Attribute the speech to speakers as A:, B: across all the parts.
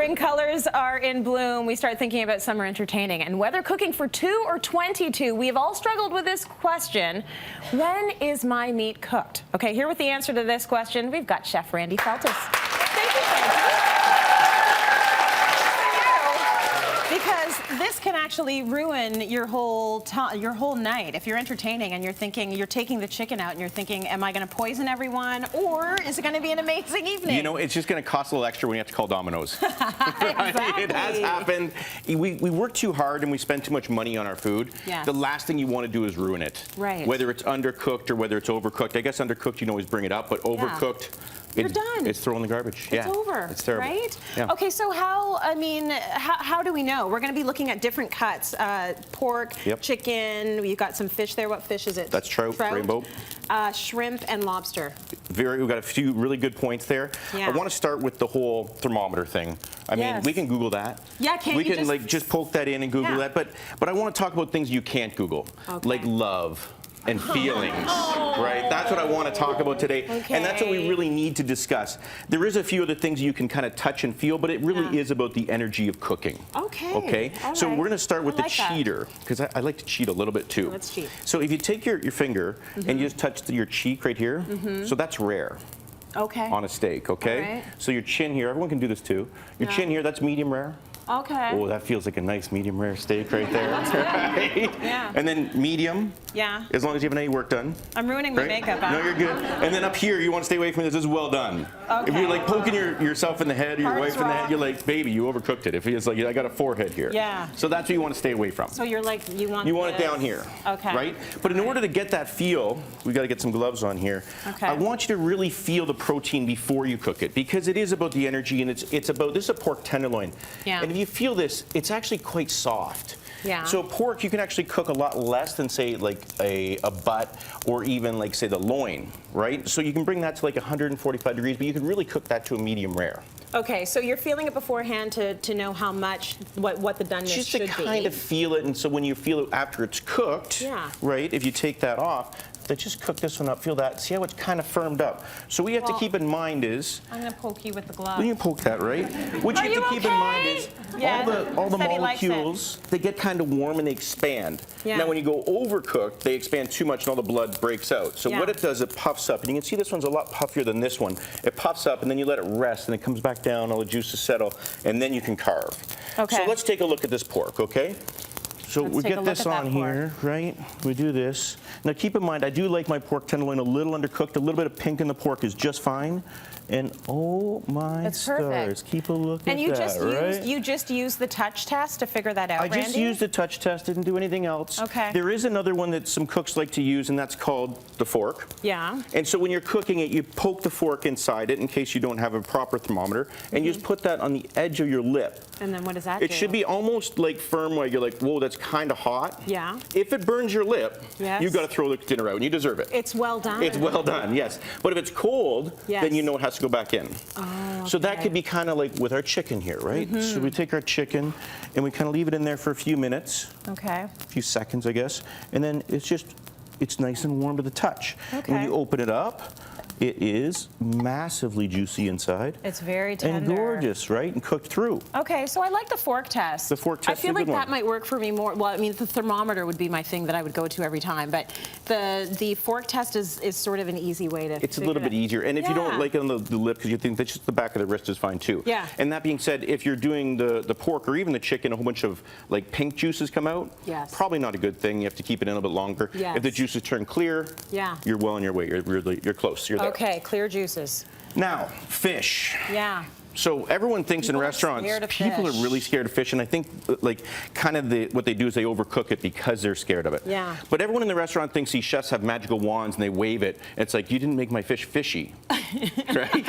A: spring colors are in bloom, we start thinking about summer entertaining. And whether cooking for 2 or 22, we have all struggled with this question: when is my meat cooked? Okay, here with the answer to this question, we've got Chef Randy Feltis. Thank you, Randy. Because this can actually ruin your whole night. If you're entertaining and you're thinking, you're taking the chicken out and you're thinking, am I going to poison everyone, or is it going to be an amazing evening?
B: You know, it's just going to cost a little extra when you have to call Domino's. Exactly. It has happened. We work too hard and we spend too much money on our food.
A: Yes.
B: The last thing you want to do is ruin it.
A: Right.
B: Whether it's undercooked or whether it's overcooked. I guess undercooked you can always bring it up, but overcooked,
A: you're done.
B: It's thrown in the garbage.
A: It's over.
B: It's terrible.
A: Right?
B: Yeah.
A: Okay, so how do we know? We're going to be looking at different cuts. Pork, chicken, you've got some fish there. What fish is it?
B: That's trout. Rainbow.
A: Shrimp and lobster.
B: We've got a few really good points there.
A: Yeah.
B: I want to start with the whole thermometer thing. I mean, we can Google that.
A: Yeah,
B: we can just poke that in and Google that. But I want to talk about things you can't Google, like love and feelings, right? That's what I want to talk about today, and that's what we really need to discuss. There is a few other things you can kind of touch and feel, but it really is about the energy of cooking. Okay?
A: All
B: so
A: right.
B: we're going to start with the cheater, because I like to cheat a little bit too.
A: Let's cheat.
B: So if you take your finger and you just touch your cheek right here, so that's rare. On a steak, okay? So your chin here, everyone can do this too. Your chin here, that's medium rare.
A: Oh,
B: that feels like a nice medium rare steak right there. Right? And then medium. As long as you haven't any work done.
A: I'm ruining my makeup.
B: No, you're good. And then up here, you want to stay away from this. This is well done. If you're like poking yourself in the head or your wife in the head, you're like, baby, you overcooked it. If it's like, I got a forehead here. So that's what you want to stay away from.
A: So you're like, you want
B: it down here. Right? But in order to get that feel, we got to get some gloves on here. I want you to really feel the protein before you cook it, because it is about the energy, and it's about, this is a pork tenderloin. And if you feel this, it's actually quite soft. So pork, you can actually cook a lot less than, say, like a butt, or even like, say, the loin, right? So you can bring that to like 145 degrees, but you can really cook that to a medium rare.
A: Okay, so you're feeling it beforehand to know how much, what the doneness should be.
B: Just to kind of feel it, and so when you feel it after it's cooked, right, if you take that off, then just cook this one up, feel that, see how it's kind of firmed up. So what you have to keep in mind is...
A: I'm going to poke you with the glove.
B: You can poke that, right? What you have to keep in mind is all the molecules, they get kind of warm and they expand. Now when you go overcooked, they expand too much and all the blood breaks out. So what it does, it puffs up. And you can see this one's a lot puffier than this one. It puffs up and then you let it rest and it comes back down, all the juices settle, and then you can carve. So let's take a look at this pork, okay? So we get this on here, right? We do this. Now keep in mind, I do like my pork tenderloin a little undercooked. A little bit of pink in the pork is just fine. And oh my stars, keep a look at that, right?
A: You just used the touch test to figure that out,
B: I just used the touch test, didn't do anything else. There is another one that some cooks like to use, and that's called the fork. And so when you're cooking it, you poke the fork inside it in case you don't have a proper thermometer, and you just put that on the edge of your lip.
A: And then what does that do?
B: It should be almost like firm, where you're like, whoa, that's kind of hot. If it burns your lip, you've got to throw the dinner out, and you deserve it.
A: It's well done.
B: It's well done, yes. But if it's cold, then you know it has to go back in. So that could be kind of like with our chicken here, right? So we take our chicken and we kind of leave it in there for a few minutes. A few seconds, I guess. And then it's nice and warm to the touch. When you open it up, it is massively juicy inside.
A: It's very tender.
B: And gorgeous, right? And cooked through.
A: Okay, so I like the fork test.
B: The fork test
A: I feel like that might work for me more. Well, I mean, the thermometer would be my thing that I would go to every time, but the fork test is sort of an easy way to
B: It's a little bit easier. And if you don't like it on the lip, because you think that's just the back of the wrist is fine too. And that being said, if you're doing the pork or even the chicken, a whole bunch of like pink juices come out, probably not a good thing. You have to keep it in a little bit longer. If the juices turn clear, you're well on your way. You're close. You're there.
A: Okay, clear juices.
B: Now, fish. So everyone thinks in restaurants, people are really scared of fish, and I think like kind of what they do is they overcook it because they're scared of it. But everyone in the restaurant thinks these chefs have magical wands and they wave it. And it's like, you didn't make my fish fishy, right?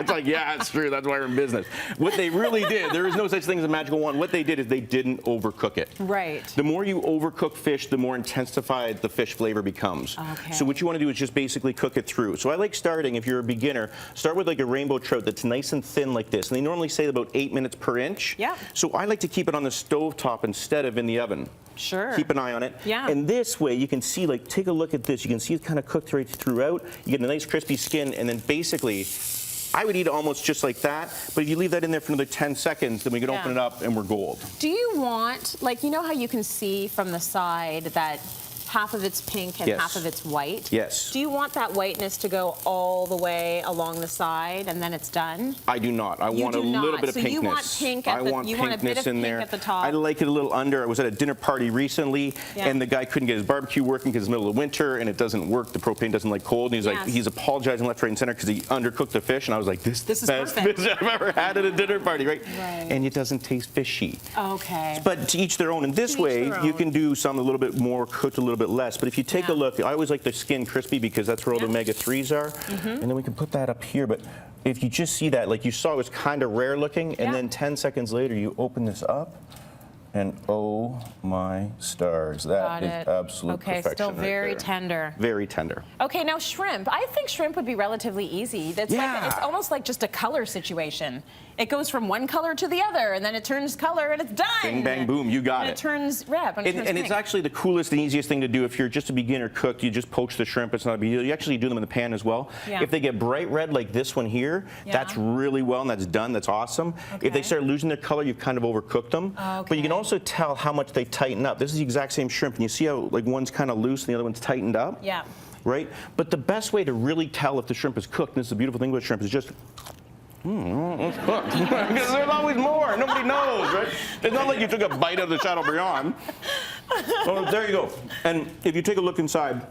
B: It's like, yeah, it's true. That's why we're in business. What they really did, there is no such thing as a magical wand. What they did is they didn't overcook it. The more you overcook fish, the more intensified the fish flavor becomes. So what you want to do is just basically cook it through. So I like starting, if you're a beginner, start with like a rainbow trout that's nice and thin like this. And they normally say about 8 minutes per inch. So I like to keep it on the stove top instead of in the oven. Keep an eye on it. And this way you can see, like, take a look at this. You can see it's kind of cooked right throughout. You get a nice crispy skin, and then basically I would eat it almost just like that, but if you leave that in there for another 10 seconds, then we can open it up and we're gold.
A: Do you want, like, you know how you can see from the side that half of it's pink and half of it's white?
B: Yes.
A: Do you want that whiteness to go all the way along the side and then it's done?
B: I do not. I want a little bit of pinkness.
A: You want pink at you want a bit of pink at the top.
B: I like it a little under. I was at a dinner party recently, and the guy couldn't get his barbecue working because it's the middle of winter and it doesn't work. The propane doesn't like cold, and he's like, he's apologizing left, right, and center because he undercooked the fish, and I was like, this is the best fish I've ever had at a dinner party, right? And it doesn't taste fishy.
A: Okay.
B: But to each their own. And this way, you can do some a little bit more cooked, a little bit less. But if you take a look, I always like the skin crispy because that's where all the omega-3s are. And then we can put that up here. But if you just see that, like you saw, it was kind of rare looking. And then 10 seconds later, you open this up. And oh my stars, that is absolute perfection.
A: Still very tender.
B: Very tender.
A: Okay, now shrimp. I think shrimp would be relatively easy. That's like, it's almost like just a color situation. It goes from one color to the other, and then it turns color, and it's done.
B: Bing, bang, boom, you got it.
A: It turns red.
B: And it's actually the coolest and easiest thing to do. If you're just a beginner cook, you just poach the shrimp. It's not a big deal. You actually do them in the pan as well. If they get bright red like this one here, that's really well, and that's done. That's awesome. If they start losing their color, you've kind of overcooked them. But you can also tell how much they tighten up. This is the exact same shrimp, and you see how like one's kind of loose and the other one's tightened up? Right? But the best way to really tell if the shrimp is cooked, and this is the beautiful thing with shrimp, is just it's cooked. Because there's always more. Nobody knows, right? It's not like you took a bite of the Chateaubriand. Oh, there you go. And if you take a look inside,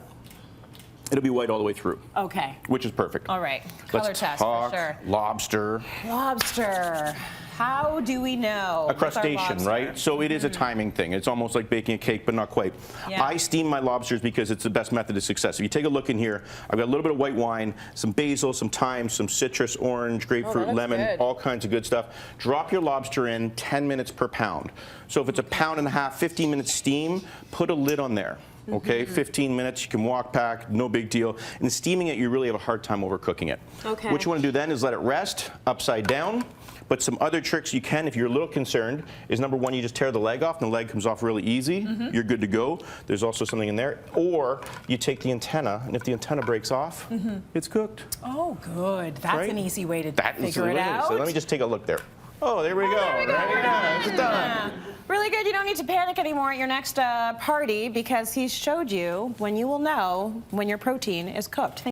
B: it'll be white all the way through.
A: Okay.
B: Which is perfect.
A: All right. Color test for sure.
B: Lobster.
A: Lobster. How do we know?
B: A crustacean, right? So it is a timing thing. It's almost like baking a cake, but not quite. I steam my lobsters because it's the best method of success. If you take a look in here, I've got a little bit of white wine, some basil, some thyme, some citrus, orange, grapefruit, lemon, all kinds of good stuff. Drop your lobster in 10 minutes per pound. So if it's a pound and a half, 15 minutes steam, put a lid on there. Okay, 15 minutes, you can walk back, no big deal. And steaming it, you really have a hard time overcooking it.
A: Okay.
B: What you want to do then is let it rest upside down. But some other tricks you can, if you're a little concerned, is number one, you just tear the leg off, and the leg comes off really easy. You're good to go. There's also something in there. Or you take the antenna, and if the antenna breaks off, it's cooked.
A: Oh, good. That's an easy way to figure it out.
B: So let me just take a look there. Oh, there we go. There we go. It's done.
A: Really good. You don't need to panic anymore at your next party because he's showed you when you will know when your protein is cooked.